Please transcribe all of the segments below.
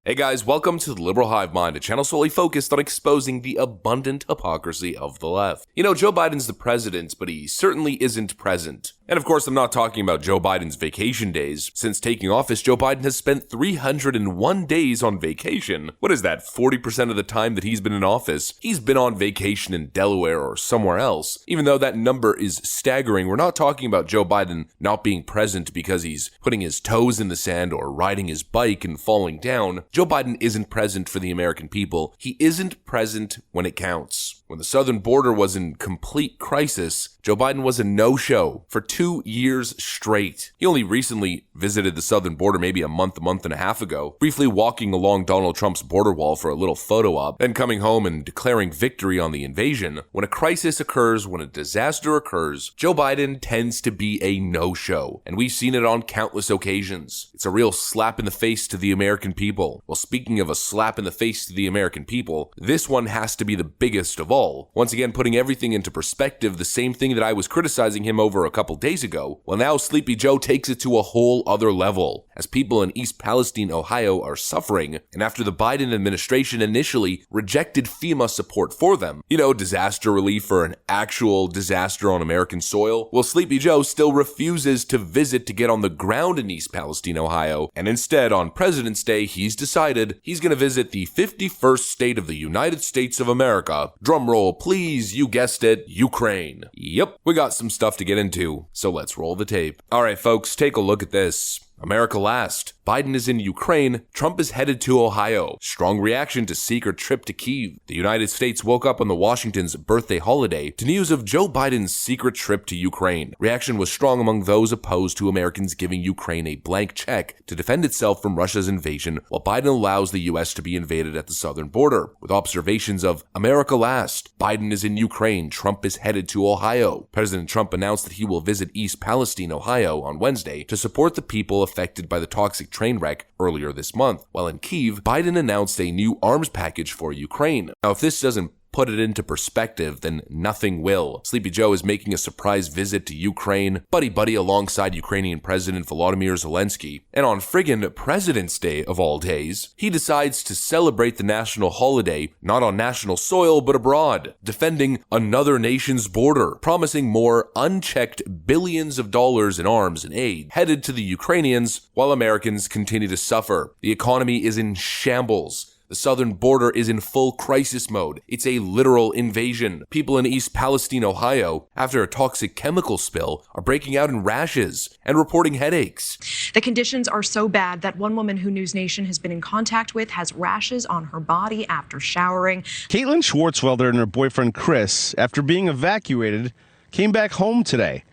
Hey guys, welcome to the Liberal Hive Mind, a channel solely focused on exposing the abundant hypocrisy of the left. You know, Joe Biden's the president, but he certainly isn't present. And of course, I'm not talking about Joe Biden's vacation days. Since taking office, Joe Biden has spent 301 days on vacation. What is that, 40% of the time that he's been in office? He's been on vacation in Delaware or somewhere else. Even though that number is staggering, we're not talking about Joe Biden not being present because he's putting his toes in the sand or riding his bike and falling down. Joe Biden isn't present for the American people. He isn't present when it counts. When the southern border was in complete crisis, Joe Biden was a no-show for 2 years straight. He only recently visited the southern border maybe a month and a half ago, briefly walking along Donald Trump's border wall for a little photo op, then coming home and declaring victory on the invasion. When a crisis occurs, when a disaster occurs, Joe Biden tends to be a no-show, and we've seen it on countless occasions. It's a real slap in the face to the American people. Well, speaking of a slap in the face to the American people, this one has to be the biggest of all. Once again, putting everything into perspective, the same thing that I was criticizing him over a couple days ago, well now Sleepy Joe takes it to a whole other level, as people in East Palestine, Ohio are suffering, and after the Biden administration initially rejected FEMA support for them, you know, disaster relief for an actual disaster on American soil, well Sleepy Joe still refuses to visit to get on the ground in East Palestine, Ohio, and instead on President's Day he's decided he's going to visit the 51st state of the United States of America. Drum roll, please, you guessed it, Ukraine. Yep, we got some stuff to get into, so let's roll the tape. Alright folks, take a look at this. America last. Biden is in Ukraine. Trump is headed to Ohio. Strong reaction to secret trip to Kyiv. The United States woke up on the Washington's birthday holiday to news of Joe Biden's secret trip to Ukraine. Reaction was strong among those opposed to Americans giving Ukraine a blank check to defend itself from Russia's invasion, while Biden allows the U.S. to be invaded at the southern border. With observations of America last. Biden is in Ukraine. Trump is headed to Ohio. President Trump announced that he will visit East Palestine, Ohio on Wednesday to support the people affected by the toxic train wreck earlier this month. While in Kyiv, Biden announced a new arms package for Ukraine. Now, if this doesn't put it into perspective, then nothing will. Sleepy Joe is making a surprise visit to Ukraine, buddy alongside Ukrainian President Volodymyr Zelensky. And on friggin' President's Day of all days, he decides to celebrate the national holiday not on national soil but abroad, defending another nation's border, promising more unchecked billions of dollars in arms and aid headed to the Ukrainians while Americans continue to suffer. The economy is in shambles. The southern border is in full crisis mode. It's a literal invasion. People in East Palestine, Ohio, after a toxic chemical spill, are breaking out in rashes and reporting headaches. The conditions are so bad that one woman who News Nation has been in contact with has rashes on her body after showering. Caitlin Schwartzwelder and her boyfriend Chris, after being evacuated, came back home today.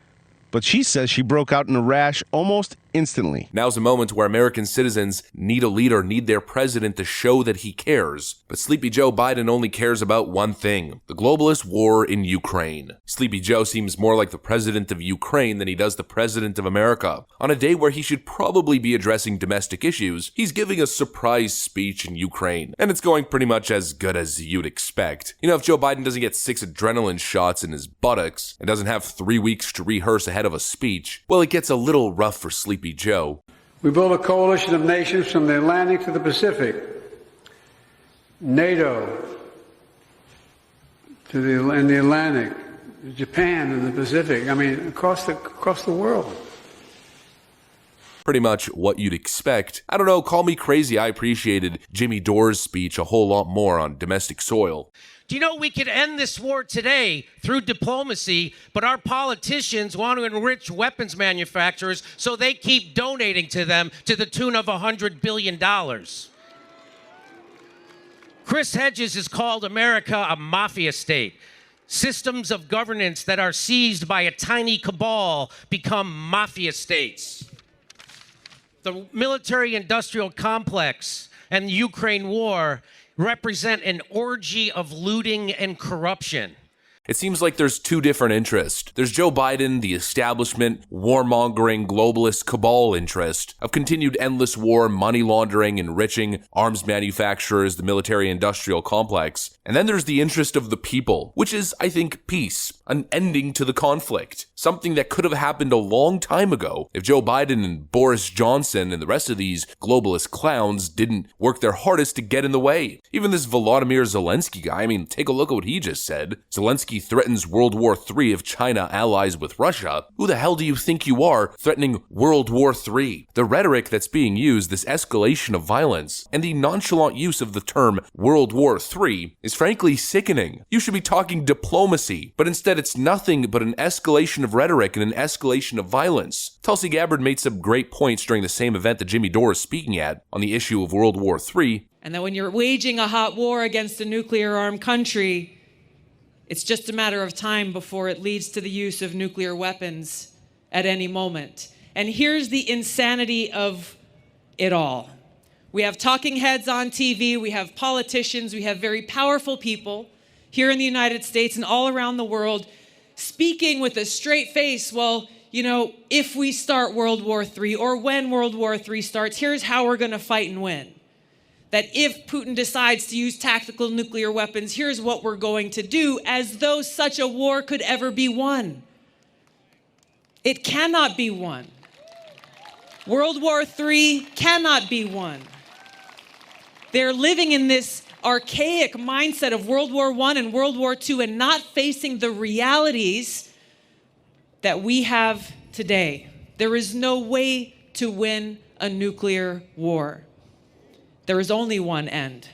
But she says she broke out in a rash almost instantly. Now's a moment where American citizens need a leader, need their president to show that he cares. But Sleepy Joe Biden only cares about one thing: the globalist war in Ukraine. Sleepy Joe seems more like the president of Ukraine than he does the president of America. On a day where he should probably be addressing domestic issues, he's giving a surprise speech in Ukraine. And it's going pretty much as good as you'd expect. You know, if Joe Biden doesn't get 6 adrenaline shots in his buttocks and doesn't have 3 weeks to rehearse ahead of a speech, well, it gets a little rough for Sleepy Joe. We built a coalition of nations from the Atlantic to the Pacific, NATO in the Atlantic, Japan in the Pacific. I mean, across the world. Pretty much what you'd expect. I don't know, call me crazy. I appreciated Jimmy Dore's speech a whole lot more on domestic soil. Do you know we could end this war today through diplomacy, but our politicians want to enrich weapons manufacturers so they keep donating to them to the tune of $100 billion. Chris Hedges has called America a mafia state. Systems of governance that are seized by a tiny cabal become mafia states. The military-industrial complex and the Ukraine war represent an orgy of looting and corruption. It seems like there's two different interests. There's Joe Biden, the establishment, warmongering, globalist cabal interest of continued endless war, money laundering, enriching arms manufacturers, the military-industrial complex. And then there's the interest of the people, which is, I think, peace, an ending to the conflict, something that could have happened a long time ago if Joe Biden and Boris Johnson and the rest of these globalist clowns didn't work their hardest to get in the way. Even this Volodymyr Zelensky guy, I mean, take a look at what he just said. Zelensky threatens World War III if China allies with Russia. Who the hell do you think you are threatening World War III? The rhetoric that's being used, this escalation of violence, and the nonchalant use of the term World War III is frankly sickening. You should be talking diplomacy, but instead it's nothing but an escalation of rhetoric and an escalation of violence. Tulsi Gabbard made some great points during the same event that Jimmy Dore is speaking at on the issue of World War III. And that when you're waging a hot war against a nuclear-armed country, it's just a matter of time before it leads to the use of nuclear weapons at any moment. And here's the insanity of it all. We have talking heads on TV, we have politicians, we have very powerful people here in the United States and all around the world speaking with a straight face, well, you know, if we start World War III or when World War III starts, here's how we're going to fight and win. That if Putin decides to use tactical nuclear weapons, here's what we're going to do, as though such a war could ever be won. It cannot be won. World War III cannot be won. They're living in this archaic mindset of World War I and World War II and not facing the realities that we have today. There is no way to win a nuclear war. There is only one end,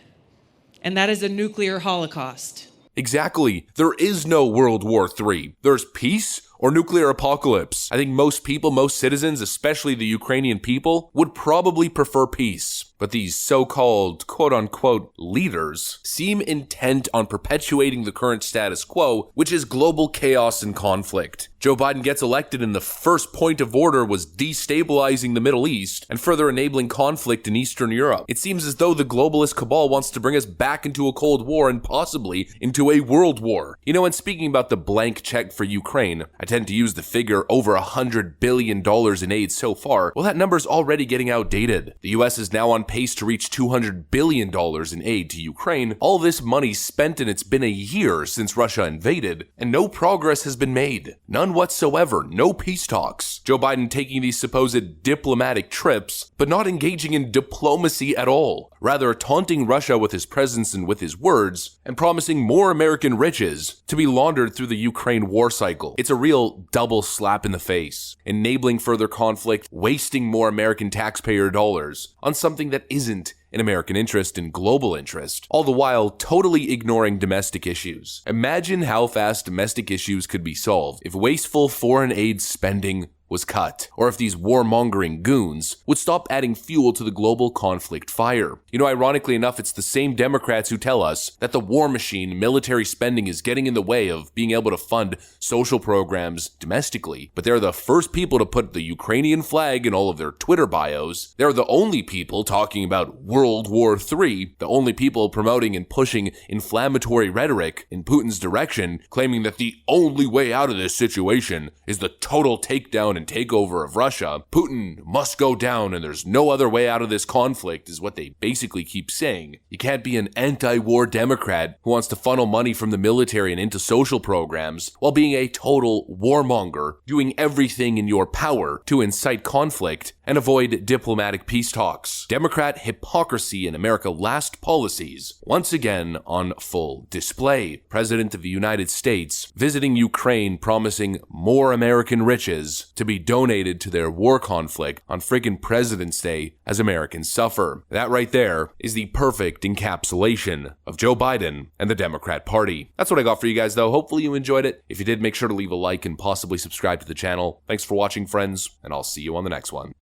and that is a nuclear holocaust. Exactly. There is no World War III. There's peace or nuclear apocalypse. I think most people, most citizens, especially the Ukrainian people, would probably prefer peace. But these so-called quote-unquote leaders seem intent on perpetuating the current status quo, which is global chaos and conflict. Joe Biden gets elected and the first point of order was destabilizing the Middle East and further enabling conflict in Eastern Europe. It seems as though the globalist cabal wants to bring us back into a Cold War and possibly into a World War. You know, and speaking about the blank check for Ukraine, I tend to use the figure over $100 billion in aid so far. Well, that number's already getting outdated. The US is now on pace to reach $200 billion in aid to Ukraine. All this money spent and it's been a year since Russia invaded, and no progress has been made. None whatsoever. No peace talks. Joe Biden taking these supposed diplomatic trips, but not engaging in diplomacy at all. Rather taunting Russia with his presence and with his words, and promising more American riches to be laundered through the Ukraine war cycle. It's a real double slap in the face, enabling further conflict, wasting more American taxpayer dollars on something that isn't in American interest and global interest, all the while totally ignoring domestic issues. Imagine how fast domestic issues could be solved if wasteful foreign aid spending was cut, or if these warmongering goons would stop adding fuel to the global conflict fire. You know, ironically enough, it's the same Democrats who tell us that the war machine, military spending, is getting in the way of being able to fund social programs domestically. But they're the first people to put the Ukrainian flag in all of their Twitter bios. They're the only people talking about World War III, the only people promoting and pushing inflammatory rhetoric in Putin's direction, claiming that the only way out of this situation is the total takedown and takeover of Russia. Putin must go down and there's no other way out of this conflict, is what they basically keep saying. You can't be an anti-war Democrat who wants to funnel money from the military and into social programs while being a total warmonger, doing everything in your power to incite conflict and avoid diplomatic peace talks. Democrat hypocrisy in America's last policies once again on full display. President of the United States visiting Ukraine, promising more American riches to be donated to their war conflict on friggin' President's Day as Americans suffer. That right there is the perfect encapsulation of Joe Biden and the Democrat Party. That's what I got for you guys though. Hopefully you enjoyed it. If you did, make sure to leave a like and possibly subscribe to the channel. Thanks for watching, friends, and I'll see you on the next one.